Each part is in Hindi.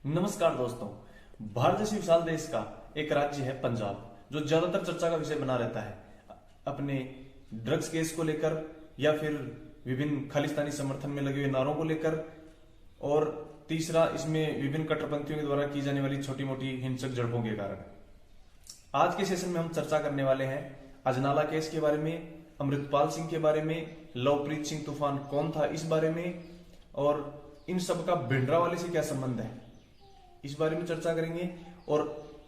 नमस्कार दोस्तों। भारत जैसे विशाल देश का एक राज्य है पंजाब, जो ज्यादातर चर्चा का विषय बना रहता है अपने ड्रग्स केस को लेकर या फिर विभिन्न खालिस्तानी समर्थन में लगे हुए नारों को लेकर, और तीसरा इसमें विभिन्न कट्टरपंथियों के द्वारा की जाने वाली छोटी मोटी हिंसक झड़पों के कारण। आज के सेशन में हम चर्चा करने वाले हैं अजनाला केस के बारे में, अमृतपाल सिंह के बारे में, लवप्रीत सिंह तूफान कौन था इस बारे में, और इन सब का भिंडरावाले से क्या संबंध है इस बारे में चर्चा करेंगे। और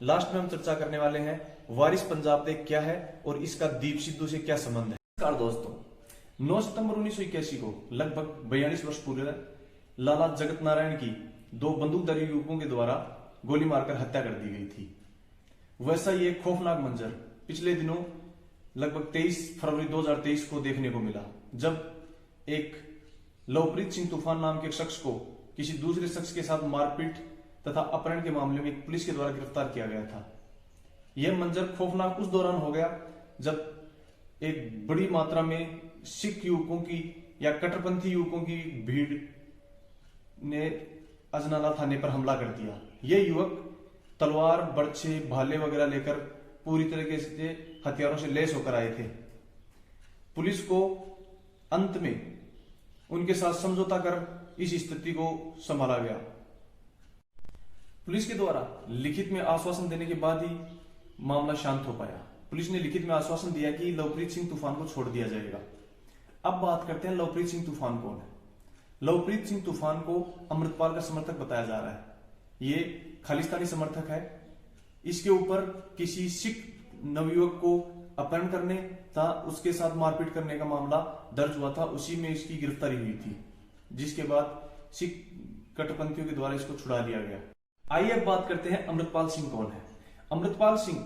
लास्ट में हम चर्चा करने वाले हैं वारिस पंजाब दे क्या है और इसका दीप सिद्धू से क्या संबंध है। नमस्कार दोस्तों, 9 सितंबर 1981 को लगभग 42 वर्ष पूरे लाला जगत नारायण की 2 बंदूकधारी युवकों के द्वारा गोली मारकर हत्या कर दी गई थी। वैसा ही एक खौफनाक मंजर पिछले दिनों लगभग 23 फरवरी 2023 को देखने को मिला, जब एक लवप्रीत सिंह तूफान नाम के शख्स को किसी दूसरे शख्स के साथ मारपीट तथा अपहरण के मामले में पुलिस के द्वारा गिरफ्तार किया गया था। यह मंजर खौफनाक उस दौरान हो गया जब एक बड़ी मात्रा में सिख युवकों की या कट्टरपंथी युवकों की भीड़ ने अजनाला थाने पर हमला कर दिया। ये युवक तलवार, बर्छे, भाले वगैरह लेकर पूरी तरीके से हथियारों से लैस होकर आए थे। पुलिस को अंत में उनके साथ समझौता कर इस स्थिति को संभाला गया। पुलिस के द्वारा लिखित में आश्वासन देने के बाद ही मामला शांत हो पाया। पुलिस ने लिखित में आश्वासन दिया कि लवप्रीत सिंह तूफान को छोड़ दिया जाएगा। अब बात करते हैं लवप्रीत सिंह तूफान कौन है। लवप्रीत सिंह तूफान को अमृतपाल का समर्थक बताया जा रहा है। ये खालिस्तानी समर्थक है। इसके ऊपर किसी सिख नवयुवक को अपहरण करने तथा उसके साथ मारपीट करने का मामला दर्ज हुआ था। उसी में इसकी गिरफ्तारी हुई थी, जिसके बाद सिख कट्टरपंथियों के द्वारा इसको छुड़ा लिया गया। आइए अब बात करते हैं अमृतपाल सिंह कौन है। अमृतपाल सिंह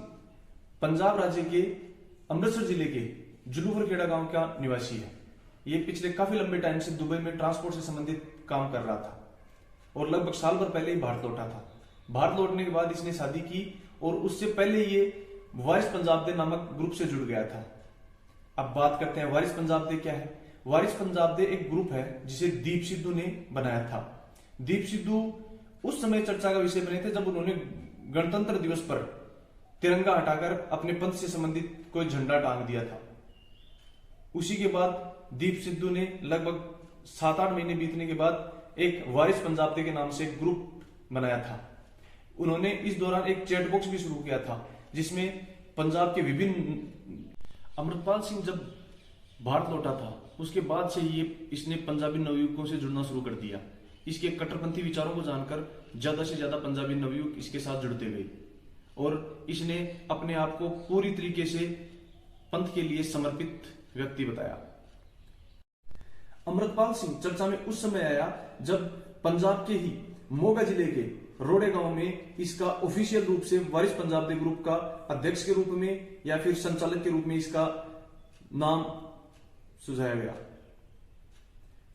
पंजाब राज्य के अमृतसर जिले के जुलूफरखेड़ा गांव का निवासी है। ये पिछले काफी लंबे टाइम से दुबई में ट्रांसपोर्ट से संबंधित काम कर रहा था और लगभग साल भर पहले ही भारत लौटा था। भारत लौटने के बाद इसने शादी की और उससे पहले ये वारिस पंजाब दे नामक ग्रुप से जुड़ गया था। अब बात करते हैं वारिस पंजाब दे क्या है। वारिस पंजाब दे एक ग्रुप है जिसे दीप सिद्धू ने बनाया था। दीप सिद्धू उस समय चर्चा का विषय बने थे जब उन्होंने गणतंत्र दिवस पर तिरंगा हटाकर अपने पंथ से संबंधित कोई झंडा टांग दिया था। उसी के बाद दीप सिद्धू ने लगभग 7-8 महीने बीतने के बाद एक वारिस पंजाब दे के नाम से ग्रुप बनाया था। उन्होंने इस दौरान एक चैट बॉक्स भी शुरू किया था जिसमें पंजाब के विभिन्न। अमृतपाल सिंह जब भारत लौटा था उसके बाद से इसने पंजाबी नवयुवकों से जुड़ना शुरू कर दिया। इसके कट्टरपंथी विचारों को जानकर ज्यादा से ज्यादा पंजाबी नवयुवक इसके साथ जुड़ते गए और इसने अपने आप को पूरी तरीके से पंथ के लिए समर्पित व्यक्ति बताया। अमृतपाल सिंह चर्चा में उस समय आया जब पंजाब के ही मोगा जिले के रोड़े गांव में इसका ऑफिशियल रूप से वारिस पंजाब दे ग्रुप का अध्यक्ष के रूप में या फिर संचालक के रूप में इसका नाम सुझाया गया।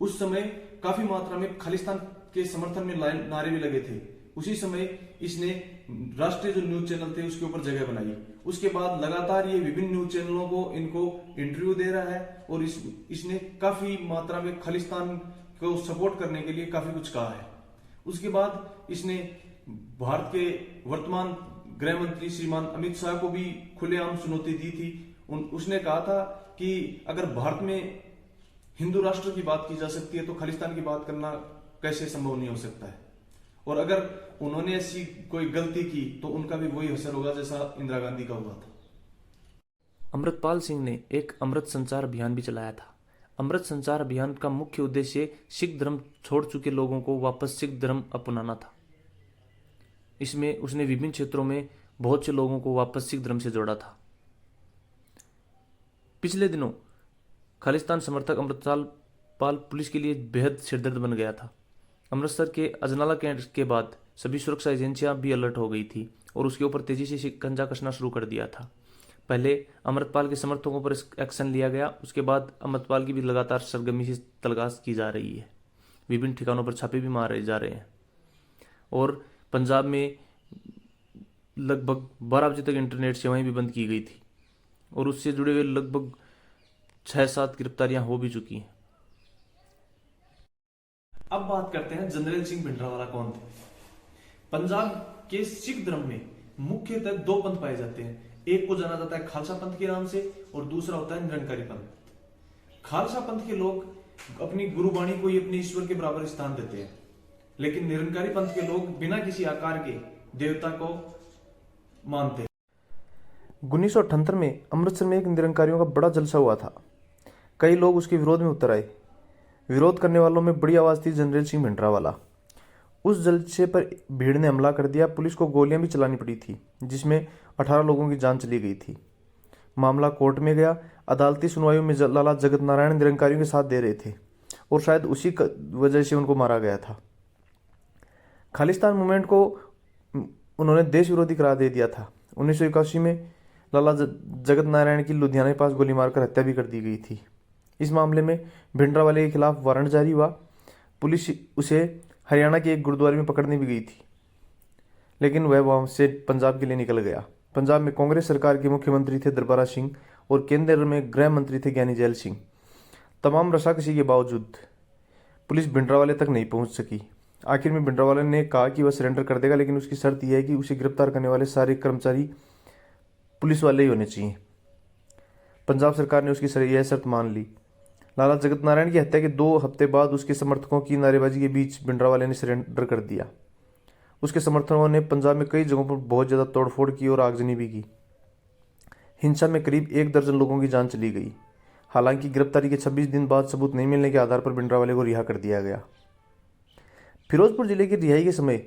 उस समय काफी मात्रा में खालिस्तान के समर्थन में नारे भी लगे थे। उसी समय इसने राष्ट्रीय जो न्यूज चैनल थे उसके ऊपर जगह बनाई। उसके बाद लगातार ये विभिन्न न्यूज चैनलों को इनको इंटरव्यू दे रहा है और इसने काफी मात्रा में खालिस्तान को सपोर्ट करने के लिए काफी कुछ कहा है। उसके बाद इसने भारत के वर्तमान गृह मंत्री श्रीमान अमित शाह को भी खुलेआम चुनौती दी थी। उसने कहा था कि अगर भारत में हिंदू राष्ट्र की बात की जा सकती है तो खालिस्तान की बात करना कैसे संभव नहीं हो सकता है, और अगर उन्होंने ऐसी कोई गलती की तो उनका भी वही असर होगा जैसा इंदिरा गांधी का हुआ था। अमृतपाल सिंह ने एक अमृत संचार अभियान भी चलाया था। अमृत संचार अभियान का मुख्य उद्देश्य सिख धर्म छोड़ चुके लोगों को वापस सिख धर्म अपनाना था। इसमें उसने विभिन्न क्षेत्रों में बहुत से लोगों को वापस सिख धर्म से जोड़ा था। पिछले दिनों खालिस्तान समर्थक अमृतपाल पुलिस के लिए बेहद सिरदर्द बन गया था। अमृतसर के अजनाला कैंट के बाद सभी सुरक्षा एजेंसियां भी अलर्ट हो गई थी और उसके ऊपर तेजी से शिकंजा कसना शुरू कर दिया था। पहले अमृतपाल के समर्थकों पर एक्शन लिया गया, उसके बाद अमृतपाल की भी लगातार सरगर्मी से तलाश की जा रही है। विभिन्न ठिकानों पर छापे भी मारे जा रहे हैं और पंजाब में लगभग 12 बजे तक इंटरनेट सेवाएं भी बंद की गई थी और उससे जुड़े हुए लगभग 6-7 गिरफ्तारियां हो भी चुकी हैं। अब बात करते हैं जनरल सिंह भिंडरावाला कौन थे। पंजाब के सिख धर्म में मुख्यतः दो पंथ पाए जाते हैं। एक को जाना जाता है खालसा पंथ के नाम से और दूसरा होता है निरंकारी पंथ। खालसा पंथ के लोग अपनी गुरुबाणी को ही अपने ईश्वर के बराबर स्थान देते हैं, लेकिन निरंकारी पंथ के लोग बिना किसी आकार के देवता को मानते हैं। 1978 में अमृतसर में एक निरंकारियों का बड़ा जलसा हुआ था। कई लोग उसके विरोध में उतर आए। विरोध करने वालों में बड़ी आवाज थी जनरल सिंह भिंडरावाला। उस जलसे पर भीड़ ने हमला कर दिया। पुलिस को गोलियां भी चलानी पड़ी थी, जिसमें 18 लोगों की जान चली गई थी। मामला कोर्ट में गया। अदालती सुनवाई में लाला जगत नारायण निरंकारियों के साथ दे रहे थे और शायद उसी वजह से उनको मारा गया था। खालिस्तान मूवमेंट को उन्होंने देश विरोधी करार दे दिया था। 1981 में लाला जगत नारायण की लुधियाना के पास गोली मारकर हत्या भी कर दी गई थी। इस मामले में भिंडरावाले के खिलाफ वारंट जारी हुआ। पुलिस उसे हरियाणा के एक गुरुद्वारे में पकड़ने भी गई थी, लेकिन वह वहां से पंजाब के लिए निकल गया। पंजाब में कांग्रेस सरकार के मुख्यमंत्री थे दरबारा सिंह और केंद्र में गृह मंत्री थे ज्ञानी जैल सिंह। तमाम रसाकसी के बावजूद पुलिस भिंडरावाले तक नहीं पहुंच सकी। आखिर में भिंडरावाले ने कहा कि वह सरेंडर कर देगा, लेकिन उसकी शर्त यह है कि उसे गिरफ्तार करने वाले सारे कर्मचारी पुलिस वाले ही होने चाहिए। पंजाब सरकार ने उसकी यह शर्त मान ली। लाला जगत नारायण की हत्या के 2 हफ्ते बाद उसके समर्थकों की नारेबाजी के बीच भिंडरावाले ने सरेंडर कर दिया। उसके समर्थकों ने पंजाब में कई जगहों पर बहुत ज़्यादा तोड़फोड़ की और आगजनी भी की। हिंसा में करीब 1 दर्जन लोगों की जान चली गई। हालांकि गिरफ्तारी के 26 दिन बाद सबूत नहीं मिलने के आधार पर भिंडरावाले को रिहा कर दिया गया। फिरोजपुर जिले की रिहाई के समय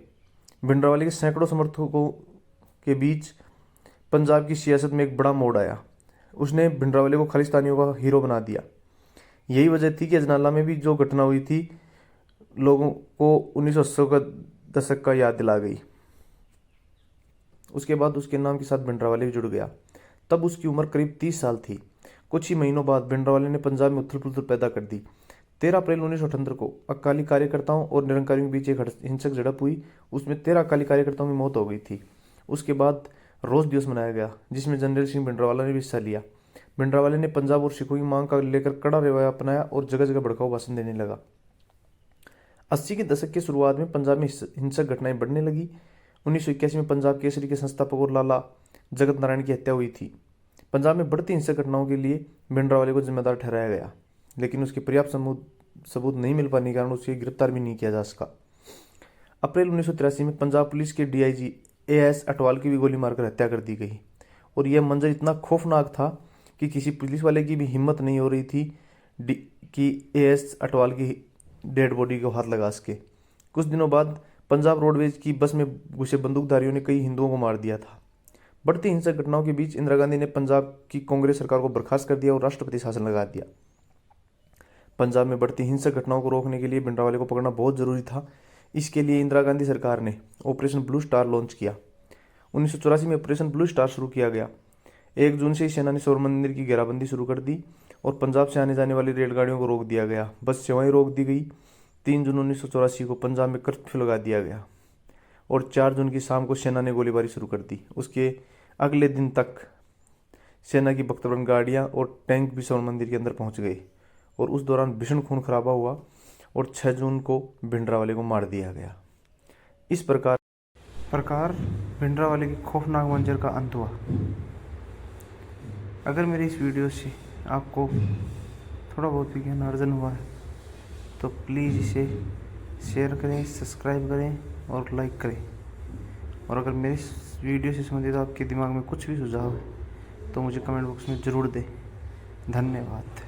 भिंडरावाले के सैकड़ों समर्थकों के बीच पंजाब की सियासत में एक बड़ा मोड़ आया। उसने भिंडरावाले को खालिस्तानियों का हीरो बना दिया। यही वजह थी कि अजनाला में भी जो घटना हुई थी लोगों को 1980 का दशक का याद दिला गई। उसके बाद उसके नाम के साथ भिंडरावाले भी जुड़ गया। तब उसकी उम्र करीब 30 साल थी। कुछ ही महीनों बाद भिंडरावाले ने पंजाब में उथल पुथल पैदा कर दी। 13 अप्रैल 1978 को अकाली कार्यकर्ताओं और निरंकारियों के बीच एक हिंसक झड़प हुई। उसमें 13 अकाली कार्यकर्ताओं की मौत हो गई थी। उसके बाद रोज दिवस मनाया गया, जिसमें जनरल सिंह भिंडरावाला ने भी हिस्सा लिया। भिंडरावाले ने पंजाब और सिखों की मांग का लेकर कड़ा रवैया अपनाया और जगह जगह भड़काऊ भाषण देने लगा। 80 के दशक की शुरुआत में पंजाब में हिंसक घटनाएं बढ़ने लगी। 1981 में पंजाब केसरी के संस्थापक और लाला जगत नारायण की हत्या हुई थी। पंजाब में बढ़ती हिंसक घटनाओं के लिए भिंडरावाले को जिम्मेदार ठहराया गया, लेकिन उसके पर्याप्त सबूत नहीं मिल पाने के कारण उसे गिरफ्तार भी नहीं किया जा सका। अप्रैल 1983 में पंजाब पुलिस के डीआईजी एएस अटवाल की भी गोली मारकर हत्या कर दी गई और यह मंजर इतना खौफनाक था कि किसी पुलिस वाले की भी हिम्मत नहीं हो रही थी कि एएस अटवाल की डेड बॉडी को हाथ लगा सके। कुछ दिनों बाद पंजाब रोडवेज की बस में घुसे बंदूकधारियों ने कई हिंदुओं को मार दिया था। बढ़ती हिंसक घटनाओं के बीच इंदिरा गांधी ने पंजाब की कांग्रेस सरकार को बर्खास्त कर दिया और राष्ट्रपति शासन लगा दिया। पंजाब में बढ़ती हिंसक घटनाओं को रोकने के लिए भिंडरावाले को पकड़ना बहुत जरूरी था। इसके लिए इंदिरा गांधी सरकार ने ऑपरेशन ब्लू स्टार लॉन्च किया। 1984 में ऑपरेशन ब्लू स्टार शुरू किया गया। 1 जून से ही सेना ने स्वर्ण मंदिर की घेराबंदी शुरू कर दी और पंजाब से आने जाने वाली रेलगाड़ियों को रोक दिया गया। बस सेवाएं रोक दी गई। 3 जून 1984 को पंजाब में कर्फ्यू लगा दिया गया और 4 जून की शाम को सेना ने गोलीबारी शुरू कर दी। उसके अगले दिन तक सेना की बख्तरबंद गाड़ियां और टैंक भी स्वर्ण मंदिर के अंदर पहुंच गए और उस दौरान भीषण खून खराबा हुआ और 6 जून को भिंडरावाले को मार दिया गया। इस प्रकार भिंडरावाले की खौफनाक मंजर का अंत हुआ। अगर मेरी इस वीडियो से आपको थोड़ा बहुत भी ज्ञान अर्जन हुआ है तो प्लीज़ इसे शेयर करें, सब्सक्राइब करें और लाइक करें। और अगर मेरी इस वीडियो से संबंधित आपके दिमाग में कुछ भी सुझाव है तो मुझे कमेंट बॉक्स में ज़रूर दें। धन्यवाद।